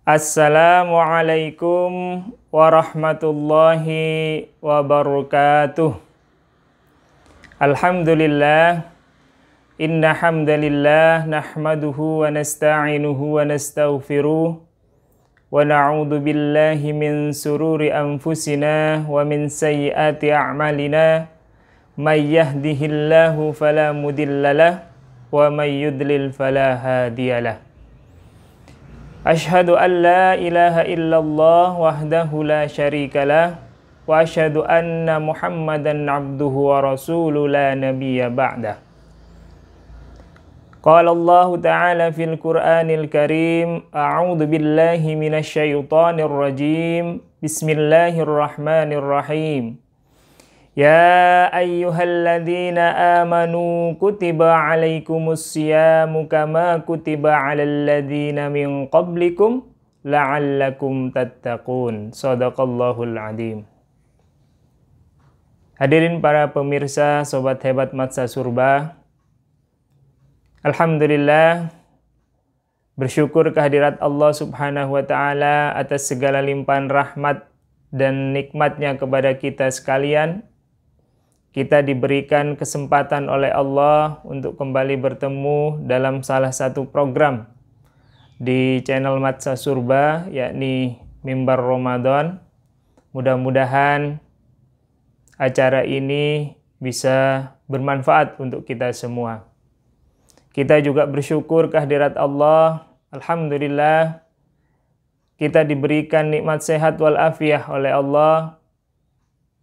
Assalamualaikum warahmatullahi wabarakatuh. Alhamdulillah, inna hamdalillah nahmaduhu wa nasta'inuhu wa nastaghfiruh wa na'udzu billahi min sururi anfusina wa min sayyiati a'malina may yahdihillahu fala mudhillalah wa may yudlil fala hadiyalah. Ashhadu an la ilaha illallah wahdahu la syarikalah wa ashhadu anna Muhammadan abduhu wa rasuluh la nabiyya ba'dah. Qala Allah ta'ala fil Qur'anil Karim, a'udzu billahi minasy syaithanir rajim. Bismillahirrahmanirrahim. Ya ayyuhalladzina amanu kutiba alaikumus siyamu kama kutiba alal ladzina min qablikum la'allakum tattaqun. Shadaqallahul adzim. Hadirin para pemirsa, sobat hebat Matsa Surba, alhamdulillah, bersyukur kehadirat Allah Subhanahu wa taala atas segala limpahan rahmat dan nikmatnya kepada kita sekalian. Kita diberikan kesempatan oleh Allah untuk kembali bertemu dalam salah satu program di channel Matsa Surba, yakni Mimbar Ramadan. Mudah-mudahan acara ini bisa bermanfaat untuk kita semua. Kita juga bersyukur kehadirat Allah. Alhamdulillah, kita diberikan nikmat sehat walafiat oleh Allah,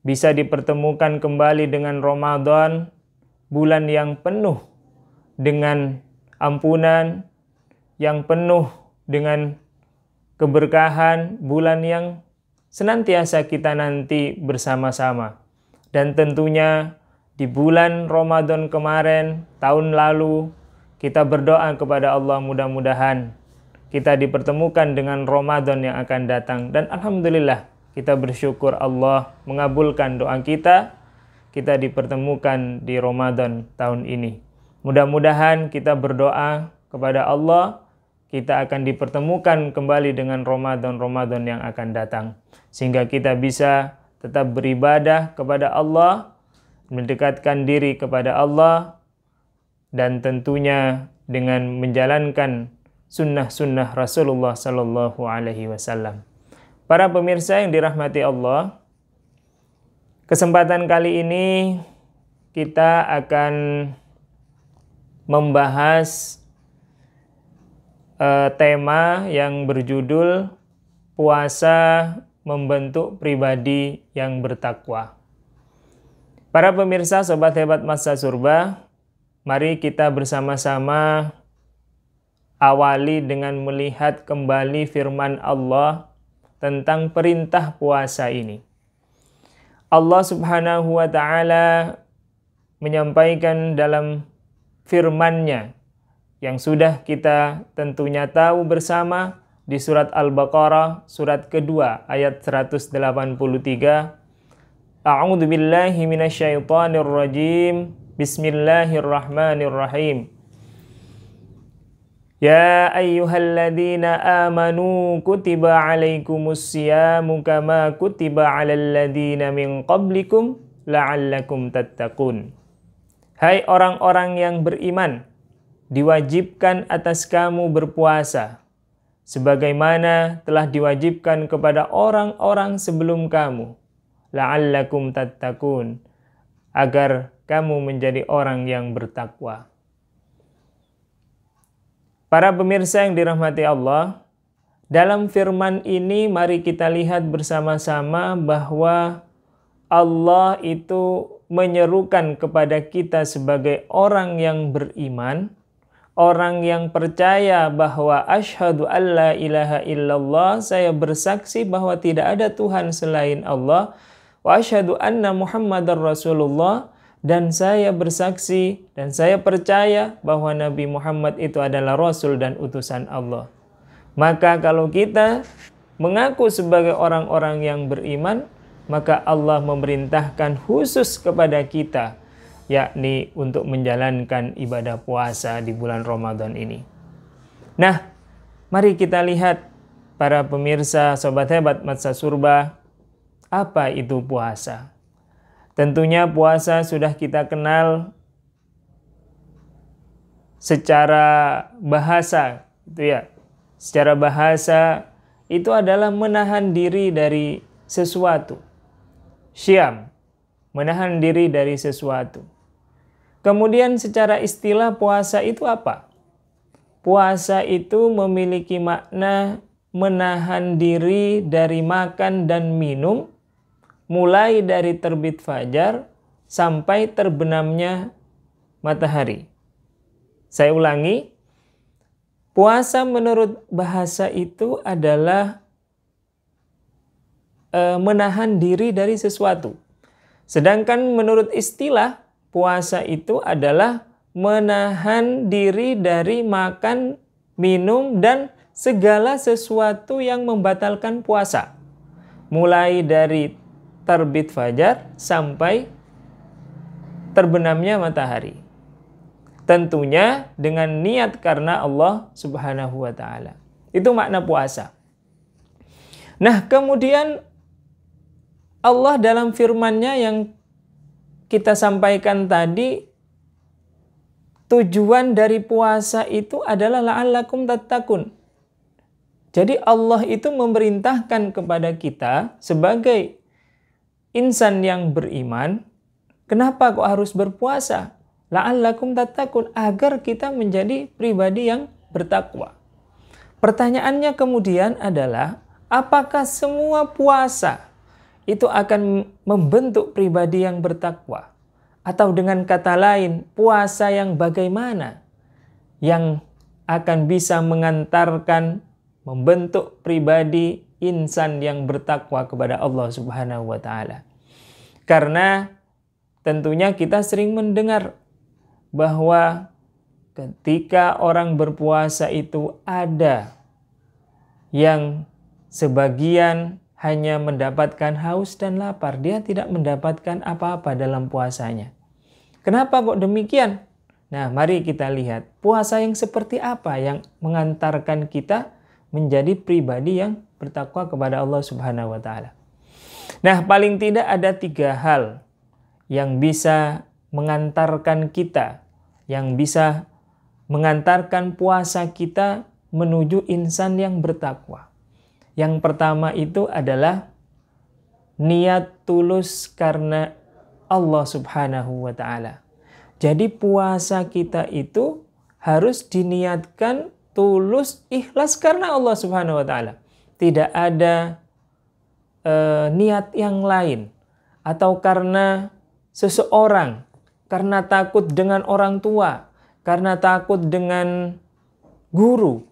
bisa dipertemukan kembali dengan Ramadan, bulan yang penuh dengan ampunan, yang penuh dengan keberkahan, bulan yang senantiasa kita nanti bersama-sama. Dan tentunya di bulan Ramadan kemarin, tahun lalu, kita berdoa kepada Allah mudah-mudahan kita dipertemukan dengan Ramadan yang akan datang. Dan alhamdulillah, kita bersyukur Allah mengabulkan doa kita. Kita dipertemukan di Ramadan tahun ini. Mudah-mudahan kita berdoa kepada Allah, kita akan dipertemukan kembali dengan Ramadan yang akan datang. Sehingga kita bisa tetap beribadah kepada Allah, mendekatkan diri kepada Allah, dan tentunya dengan menjalankan sunnah-sunnah Rasulullah Sallallahu Alaihi Wasallam. Para pemirsa yang dirahmati Allah, kesempatan kali ini kita akan membahas tema yang berjudul puasa membentuk pribadi yang bertakwa. Para pemirsa, sobat hebat Matsa Surba, mari kita bersama-sama awali dengan melihat kembali firman Allah tentang perintah puasa ini. Allah Subhanahu wa taala menyampaikan dalam firman-Nya yang sudah kita tentunya tahu bersama di surat Al-Baqarah surat kedua ayat 183. A'udzu billahi minasyaitonir rajim. Bismillahirrahmanirrahim. Ya ayyuhalladzina amanu kutiba alaikumus siyamu kama kutiba alal ladzina min qablikum la'allakum tattaqun. Hai orang-orang yang beriman, diwajibkan atas kamu berpuasa sebagaimana telah diwajibkan kepada orang-orang sebelum kamu, la'allakum tattaqun, agar kamu menjadi orang yang bertakwa. Para pemirsa yang dirahmati Allah, dalam firman ini mari kita lihat bersama-sama bahwa Allah itu menyerukan kepada kita sebagai orang yang beriman, orang yang percaya bahwa asyhadu alla ilaha illallah, saya bersaksi bahwa tidak ada Tuhan selain Allah, wa asyhadu anna Muhammadar Rasulullah, dan saya bersaksi dan saya percaya bahwa Nabi Muhammad itu adalah Rasul dan utusan Allah. Maka kalau kita mengaku sebagai orang-orang yang beriman, maka Allah memerintahkan khusus kepada kita, yakni untuk menjalankan ibadah puasa di bulan Ramadan ini. Nah, mari kita lihat para pemirsa Sobat Hebat Masa Surba, apa itu puasa? Tentunya puasa sudah kita kenal secara bahasa, gitu ya. Secara bahasa itu adalah menahan diri dari sesuatu. Syam, menahan diri dari sesuatu. Kemudian secara istilah puasa itu apa? Puasa itu memiliki makna menahan diri dari makan dan minum mulai dari terbit fajar sampai terbenamnya matahari. Saya ulangi, puasa menurut bahasa itu adalah menahan diri dari sesuatu. Sedangkan menurut istilah, puasa itu adalah menahan diri dari makan, minum, dan segala sesuatu yang membatalkan puasa. Mulai dari terbit fajar sampai terbenamnya matahari. Tentunya dengan niat karena Allah Subhanahu wa Ta'ala. Itu makna puasa. Nah, kemudian Allah dalam firman-Nya yang kita sampaikan tadi, tujuan dari puasa itu adalah la'allakum tattaqun. Jadi Allah itu memerintahkan kepada kita sebagai insan yang beriman, kenapa kok harus berpuasa? La'allakum tattaqun, agar kita menjadi pribadi yang bertakwa. Pertanyaannya kemudian adalah, apakah semua puasa itu akan membentuk pribadi yang bertakwa? Atau dengan kata lain, puasa yang bagaimana yang akan bisa mengantarkan membentuk pribadi insan yang bertakwa kepada Allah Subhanahu wa Ta'ala? Karena tentunya kita sering mendengar bahwa ketika orang berpuasa itu ada yang sebagian hanya mendapatkan haus dan lapar, dia tidak mendapatkan apa-apa dalam puasanya. Kenapa kok demikian? Nah, mari kita lihat puasa yang seperti apa yang mengantarkan kita menjadi pribadi yang bertakwa kepada Allah Subhanahu wa Ta'ala. Nah, paling tidak ada 3 hal yang bisa mengantarkan kita, yang bisa mengantarkan puasa kita menuju insan yang bertakwa. Yang pertama itu adalah niat tulus karena Allah Subhanahu wa Ta'ala. Jadi puasa kita itu harus diniatkan tulus, ikhlas karena Allah Subhanahu wa Ta'ala. Tidak ada niat yang lain, atau karena seseorang, karena takut dengan orang tua, karena takut dengan guru,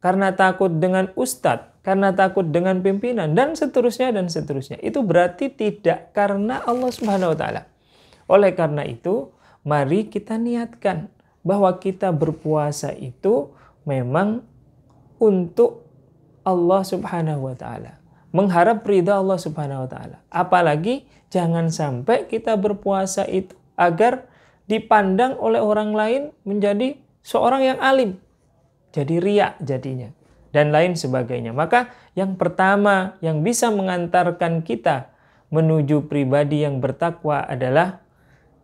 karena takut dengan ustadz, karena takut dengan pimpinan, dan seterusnya dan seterusnya. Itu berarti tidak karena Allah Subhanahu wa Ta'ala. Oleh karena itu, mari kita niatkan bahwa kita berpuasa itu memang untuk Allah Subhanahu wa Ta'ala, mengharap ridha Allah Subhanahu wa Ta'ala. Apalagi jangan sampai kita berpuasa itu agar dipandang oleh orang lain menjadi seorang yang alim, jadi riya jadinya, dan lain sebagainya. Maka yang pertama yang bisa mengantarkan kita menuju pribadi yang bertakwa adalah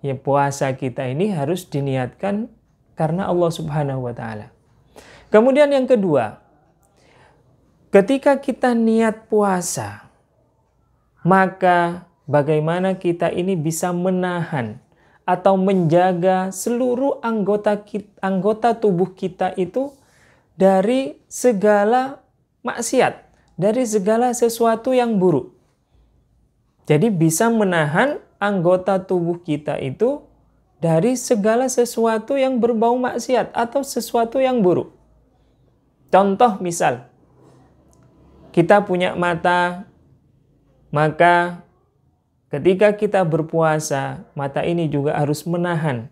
ya puasa kita ini harus diniatkan karena Allah Subhanahu wa Ta'ala. Kemudian yang kedua, ketika kita niat puasa, maka bagaimana kita ini bisa menahan atau menjaga seluruh anggota tubuh kita itu dari segala maksiat, dari segala sesuatu yang buruk. Jadi bisa menahan anggota tubuh kita itu dari segala sesuatu yang berbau maksiat atau sesuatu yang buruk. Contoh misal, kita punya mata, maka ketika kita berpuasa, mata ini juga harus menahan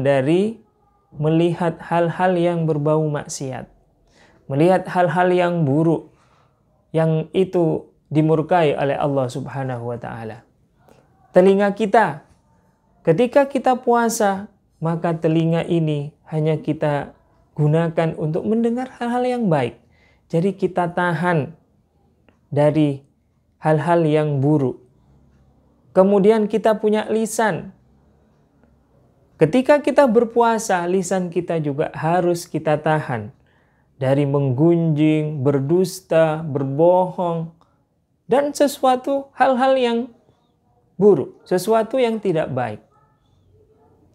dari melihat hal-hal yang berbau maksiat, melihat hal-hal yang buruk, yang itu dimurkai oleh Allah Subhanahu wa Ta'ala. Telinga kita, ketika kita puasa, maka telinga ini hanya kita gunakan untuk mendengar hal-hal yang baik. Jadi kita tahan dari hal-hal yang buruk. Kemudian kita punya lisan. Ketika kita berpuasa, lisan kita juga harus kita tahan dari menggunjing, berdusta, berbohong, dan sesuatu hal-hal yang buruk, sesuatu yang tidak baik.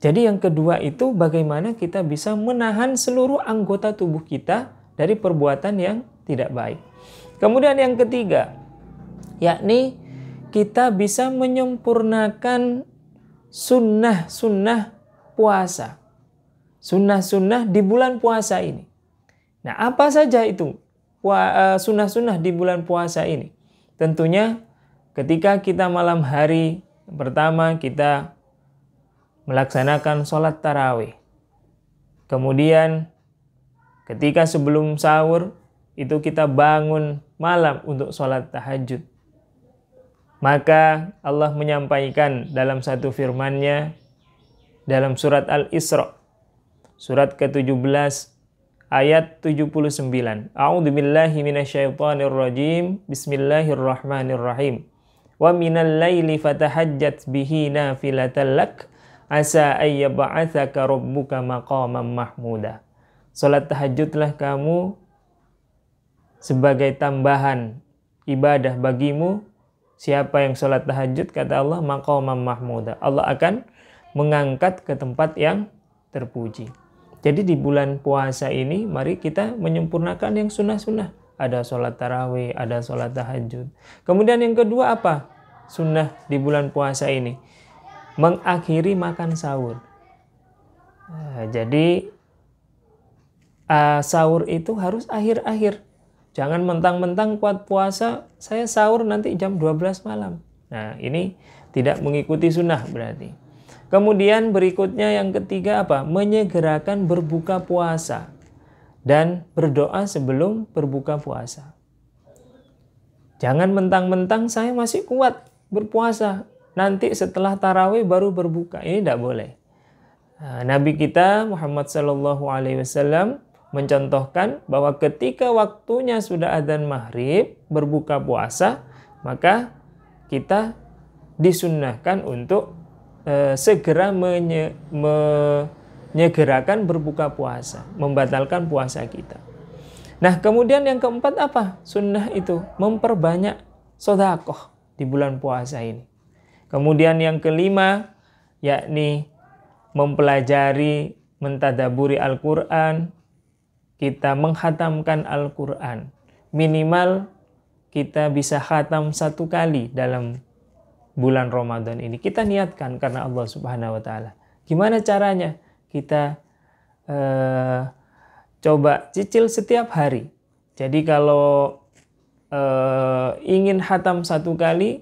Jadi yang kedua itu bagaimana kita bisa menahan seluruh anggota tubuh kita dari perbuatan yang tidak baik. Kemudian yang ketiga, yakni kita bisa menyempurnakan sunnah-sunnah puasa. Sunnah-sunnah di bulan puasa ini. Nah, apa saja itu sunnah-sunnah di bulan puasa ini? Tentunya ketika kita malam hari, pertama kita melaksanakan sholat tarawih. Kemudian ketika sebelum sahur, itu kita bangun malam untuk sholat tahajud. Maka Allah menyampaikan dalam satu firman-Nya dalam surat Al-Isra, surat ke-17 ayat 79. A'udzubillahi minasyaitonirrajim. Bismillahirrahmanirrahim. Wa minal laili fatahajjat bihi nafilatan lak asa ayyab'atsaka rabbuka maqaman mahmuda. Salat tahajudlah kamu sebagai tambahan ibadah bagimu. Siapa yang sholat tahajud, kata Allah, maqaman mahmuda, Allah akan mengangkat ke tempat yang terpuji. Jadi di bulan puasa ini mari kita menyempurnakan yang sunnah-sunnah. Ada sholat tarawih, ada sholat tahajud. Kemudian yang kedua apa? Sunnah di bulan puasa ini mengakhiri makan sahur. Jadi sahur itu harus akhir-akhir. Jangan mentang-mentang kuat puasa, saya sahur nanti jam 12 malam. Nah, ini tidak mengikuti sunnah berarti. Kemudian berikutnya yang ketiga apa? Menyegerakan berbuka puasa dan berdoa sebelum berbuka puasa. Jangan mentang-mentang saya masih kuat berpuasa, nanti setelah tarawih baru berbuka. Ini tidak boleh. Nah, Nabi kita Muhammad SAW mencontohkan bahwa ketika waktunya sudah adzan maghrib berbuka puasa, maka kita disunnahkan untuk segera menyegerakan berbuka puasa, membatalkan puasa kita. Nah, kemudian yang keempat apa? Sunnah itu memperbanyak sedekah di bulan puasa ini. Kemudian yang kelima, yakni mempelajari, mentadaburi Al-Quran. Kita menghatamkan Al-Quran. Minimal kita bisa khatam 1 kali dalam bulan Ramadan ini. Kita niatkan karena Allah Subhanahu wa Ta'ala. Gimana caranya? Kita coba cicil setiap hari. Jadi kalau ingin khatam 1 kali,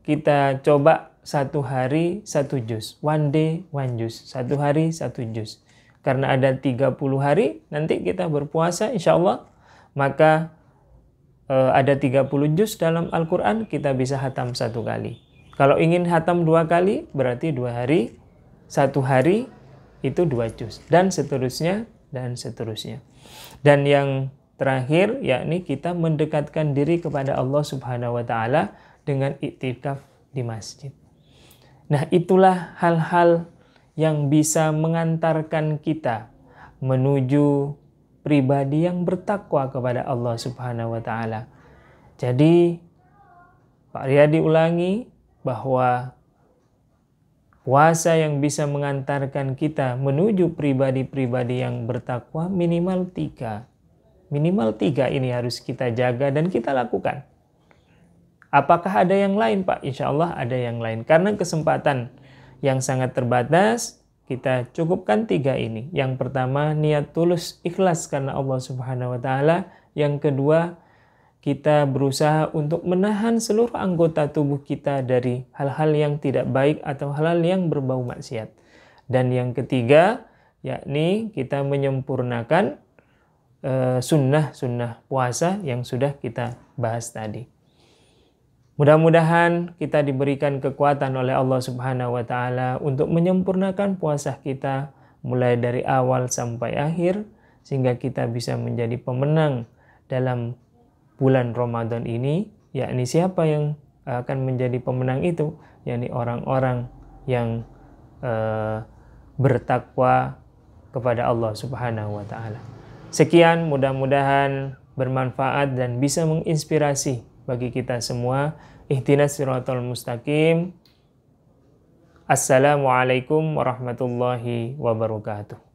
kita coba 1 hari 1 juz. One day, 1 juz. 1 hari 1 juz. Karena ada 30 hari, nanti kita berpuasa insya Allah, maka ada 30 juz dalam Al-Quran, kita bisa khatam 1 kali. Kalau ingin khatam 2 kali, berarti 2 hari, 1 hari itu 2 juz. Dan seterusnya, dan seterusnya. Dan yang terakhir, yakni kita mendekatkan diri kepada Allah Subhanahu wa Ta'ala dengan iktikaf di masjid. Nah, itulah hal-hal yang bisa mengantarkan kita menuju pribadi yang bertakwa kepada Allah Subhanahu wa Ta'ala. Jadi, Pak Riyadi ulangi bahwa puasa yang bisa mengantarkan kita menuju pribadi-pribadi yang bertakwa minimal 3. Minimal 3 ini harus kita jaga dan kita lakukan. Apakah ada yang lain, Pak? Insya Allah ada yang lain. Karena kesempatan yang sangat terbatas, kita cukupkan 3 ini. Yang pertama, niat tulus ikhlas karena Allah Subhanahu wa Ta'ala. Yang kedua, kita berusaha untuk menahan seluruh anggota tubuh kita dari hal-hal yang tidak baik atau hal-hal yang berbau maksiat. Dan yang ketiga, yakni kita menyempurnakan sunnah-sunnah puasa yang sudah kita bahas tadi. Mudah-mudahan kita diberikan kekuatan oleh Allah Subhanahu wa Ta'ala untuk menyempurnakan puasa kita mulai dari awal sampai akhir, sehingga kita bisa menjadi pemenang dalam bulan Ramadan ini, yakni siapa yang akan menjadi pemenang itu, yakni orang-orang yang bertakwa kepada Allah Subhanahu wa taala. Sekian, mudah-mudahan bermanfaat dan bisa menginspirasi bagi kita semua. Ihdinas siratal mustaqim. Assalamualaikum warahmatullahi wabarakatuh.